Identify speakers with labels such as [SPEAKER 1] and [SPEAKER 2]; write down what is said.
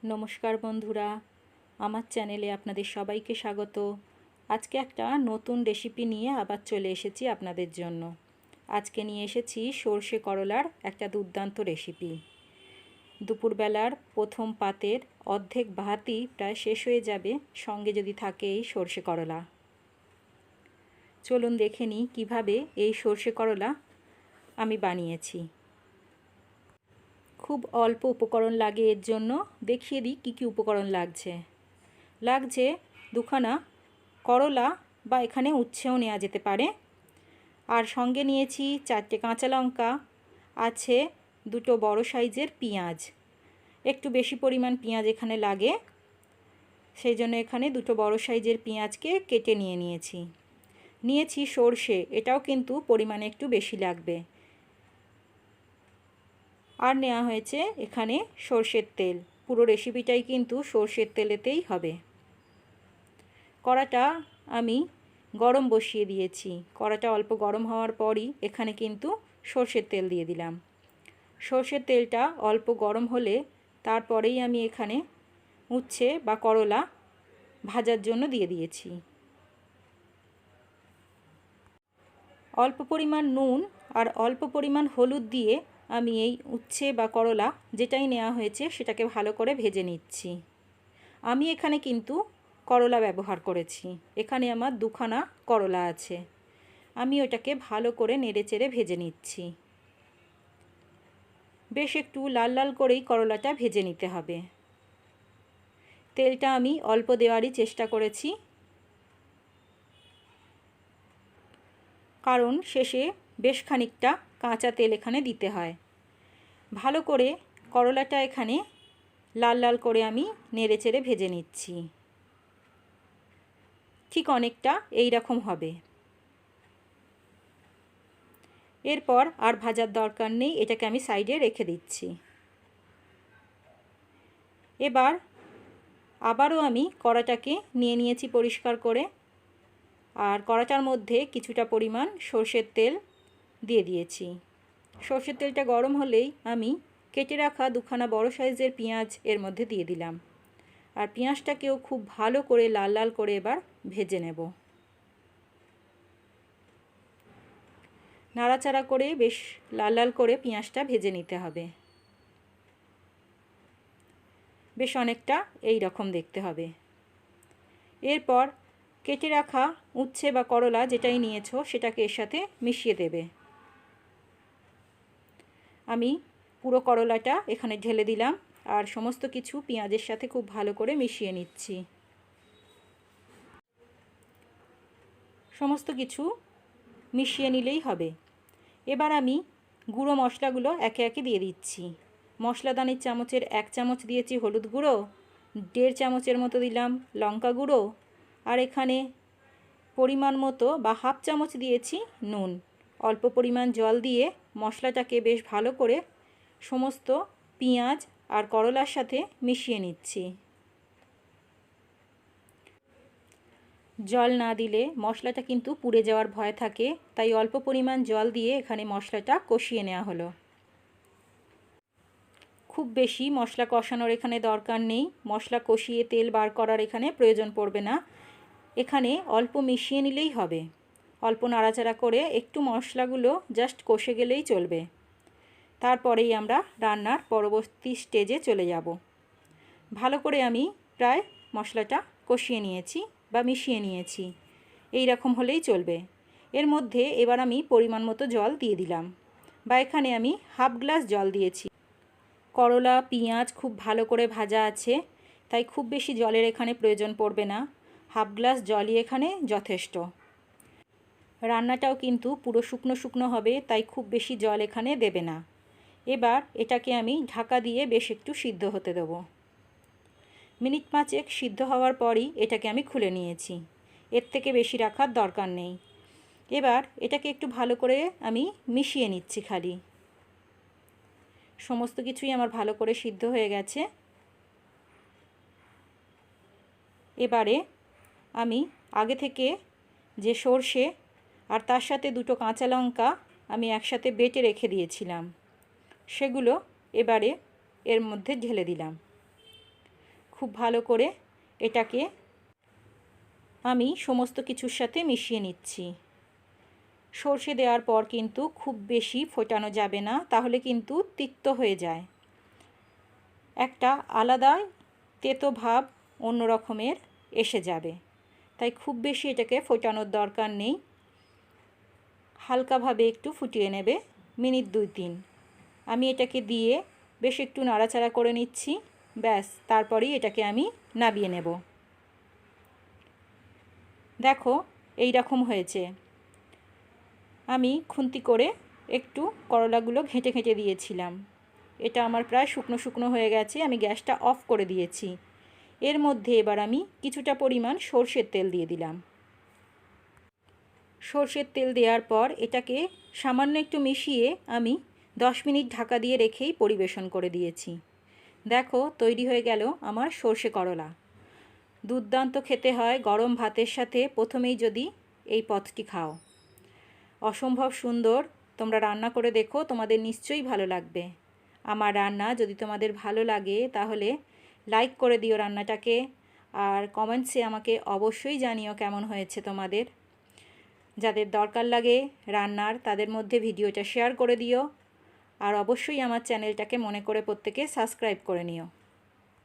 [SPEAKER 1] নমস্কার বন্ধুরা, আমার চ্যানেলে আপনাদের সবাইকে স্বাগত। আজকে একটা নতুন রেসিপি নিয়ে আবার চলে এসেছি আপনাদের জন্য। আজকে নিয়ে এসেছি সর্ষে করলার একটা দুর্দান্ত রেসিপি। দুপুরবেলার প্রথম পাতের অর্ধেক ভাতই প্রায় শেষ হয়ে যাবে সঙ্গে যদি থাকে এই সর্ষে করলা। চলুন দেখে নিই কীভাবে এই সর্ষে করলা আমি বানিয়েছি। খুব অল্প উপকরণ লাগে এর জন্য, দেখিয়ে দিই কী কী উপকরণ লাগছে দুখানা করলা বা এখানে উচ্ছেও নেওয়া যেতে পারে। আর সঙ্গে নিয়েছি 4টে কাঁচা লঙ্কা, আছে 2টো বড় সাইজের পেঁয়াজ। একটু বেশি পরিমাণ পেঁয়াজ এখানে লাগে, সেই জন্য এখানে 2টো বড় সাইজের পেঁয়াজকে কেটে নিয়েছি সর্ষে, এটাও কিন্তু পরিমাণে একটু বেশি লাগবে। আর নেওয়া হয়েছে এখানে সর্ষের তেল। পুরো রেসিপিটাই কিন্তু সর্ষের তেলেতেই হবে। কড়াটা আমি গরম বসিয়ে দিয়েছি। কড়াটা অল্প গরম হওয়ার পরই এখানে কিন্তু সর্ষের তেল দিয়ে দিলাম। সর্ষের তেলটা অল্প গরম হলে তারপরেই আমি এখানে উচ্ছে বা করলা ভাজার জন্য দিয়ে দিয়েছি। অল্প পরিমাণ নুন আর অল্প পরিমাণ হলুদ দিয়ে আমি এই উচ্ছে বা করলা যেটাই নেওয়া হয়েছে সেটাকে ভালো করে ভেজে নিচ্ছি। আমি এখানে কিন্তু করলা ব্যবহার করেছি। এখানে আমার 2খানা করলা আছে। আমি ওটাকে ভালো করে নেড়েচেড়ে ভেজে নিচ্ছি। বেশ একটু লাল লাল করেই করলাটা ভেজে নিতে হবে। তেলটা আমি অল্প দেওয়ারই চেষ্টা করেছি, কারণ শেষে বেশ খানিকটা কাঁচা তেল এখানে দিতে হয়। ভালো করে করলাটা এখানে লাল লাল করে আমি নেড়েচেড়ে ভেজে নিচ্ছি। ঠিক অনেকটা এই রকম হবে। এরপর আর ভাজার দরকার নেই, এটাকে আমি সাইডে রেখে দিচ্ছি। এবার আবারও আমি কড়াটাকে নিয়েছি পরিষ্কার করে, আর কড়াটার মধ্যে কিছুটা পরিমাণ সর্ষের তেল দিয়ে দিয়েছি। সর্ষের তেলটা গরম হলেই আমি কেটে রাখা 2খানা বড় সাইজের পেঁয়াজ এর মধ্যে দিয়ে দিলাম। আর পেঁয়াজটাকেও খুব ভালো করে লাল লাল করে এবার ভেজে নেব। নাড়াচাড়া করে বেশ লাল লাল করে পেঁয়াজটা ভেজে নিতে হবে। বেশ অনেকটা এই রকম দেখতে হবে। এরপর কেটে রাখা উচ্ছে বা করলা যেটাই নিয়েছো সেটাকে এর সাথে মিশিয়ে দেবে। আমি পুরো করলাটা এখানে ঢেলে দিলাম আর সমস্ত কিছু পেঁয়াজের সাথে খুব ভালো করে মিশিয়ে নিচ্ছি। সমস্ত কিছু মিশিয়ে নিলেই হবে। এবার আমি গুঁড়ো মশলাগুলো একে একে দিয়ে দিচ্ছি। মশলাদানির চামচের 1 চামচ দিয়েছি হলুদ গুঁড়ো, 1.5 চামচের মতো দিলাম লঙ্কা গুঁড়ো, আর এখানে পরিমাণ মতো বা 1/2 চামচ দিয়েছি নুন। অল্প পরিমাণ জল দিয়ে মশলাটাকে বেশ ভালো করে সমস্ত পেঁয়াজ আর করলার সাথে মিশিয়ে নিচ্ছি। জল না দিলে মশলাটা কিন্তু পুড়ে যাওয়ার ভয় থাকে, তাই অল্প পরিমাণ জল দিয়ে এখানে মশলাটা কষিয়ে নেওয়া হলো। খুব বেশি মশলা কষানোর এখানে দরকার নেই, মশলা কষিয়ে তেল বার করার এখানে প্রয়োজন পড়বে না। এখানে অল্প মিশিয়ে নিলেই হবে। অল্প নাড়াচাড়া করে একটু মশলাগুলো জাস্ট কষে গেলেই চলবে। তারপরেই আমরা রান্নার পরবর্তী স্টেজে চলে যাব। ভালো করে আমি প্রায় মশলাটা কষিয়ে নিয়েছি বা মিশিয়ে নিয়েছি, এই রকম হলেই চলবে। এর মধ্যে এবার আমি পরিমাণ মতো জল দিয়ে দিলাম, বা এখানে আমি 1/2 গ্লাস জল দিয়েছি। করলা পেঁয়াজ খুব ভালো করে ভাজা আছে, তাই খুব বেশি জলের এখানে প্রয়োজন পড়বে না। 1/2 গ্লাস জলই এখানে যথেষ্ট। রান্নাটাও কিন্তু পুরো শুকনো শুকনো হবে, তাই খুব বেশি জল এখানে দেবে না। এবার এটাকে আমি ঢাকা দিয়ে বেশ একটু সিদ্ধ হতে দেবো। মিনিট 5 সিদ্ধ হওয়ার পরই এটাকে আমি খুলে নিয়েছি। এর থেকে বেশি রাখার দরকার নেই। এবার এটাকে একটু ভালো করে আমি মিশিয়ে নিচ্ছি খালি। সমস্ত কিছুই আমার ভালো করে সিদ্ধ হয়ে গেছে। এবারে আমি আগে থেকে যে সর্ষে আর তার সাথে 2টো কাঁচা লঙ্কা আমি একসাথে বেটে রেখে দিয়েছিলাম, সেগুলো এবারে এর মধ্যে ঢেলে দিলাম। খুব ভালো করে এটাকে আমি সমস্ত কিছুর সাথে মিশিয়ে নিচ্ছি। সর্ষে দেওয়ার পর কিন্তু খুব বেশি ফোটানো যাবে না, তাহলে কিন্তু তিক্ত হয়ে যায়। একটা আলাদা তেতো ভাব অন্য রকমের এসে যাবে, তাই খুব বেশি এটাকে ফোটানোর দরকার নেই। হালকাভাবে একটু ফুটিয়ে নেবে, মিনিট 2-3। আমি এটাকে দিয়ে বেশ একটু নাড়াচাড়া করে নিচ্ছি। ব্যাস, তারপরেই এটাকে আমি নামিয়ে নেব। দেখো এই রকম হয়েছে। আমি খুন্তি করে একটু করলাগুলো ঘেঁটে ঘেঁটে দিয়েছিলাম। এটা আমার প্রায় শুকনো শুকনো হয়ে গেছে। আমি গ্যাসটা অফ করে দিয়েছি। এর মধ্যে এবার আমি কিছুটা পরিমাণ সর্ষের তেল দিয়ে দিলাম। সর্ষের তেল দেওয়ার পর এটাকে সামান্য একটু মিশিয়ে আমি 10 মিনিট ঢাকা দিয়ে রেখেই পরিবেশন করে দিয়েছি। দেখো তৈরি হয়ে গেল আমার সর্ষে করলা। দুর্দান্ত খেতে হয় গরম ভাতের সাথে প্রথমেই যদি এই পদটি খাও। অসম্ভব সুন্দর। তোমরা রান্না করে দেখো, তোমাদের নিশ্চয়ই ভালো লাগবে। আমার রান্না যদি তোমাদের ভালো লাগে তাহলে লাইক করে দিও রান্নাটাকে, আর কমেন্টসে আমাকে অবশ্যই জানিও কেমন হয়েছে তোমাদের। যাদের দরকার লাগে রান্নার তাদের মধ্যে ভিডিওটা শেয়ার করে দিও, আর অবশ্যই আমার চ্যানেলটাকে মনে করে প্রত্যেকে সাবস্ক্রাইব করে নিও।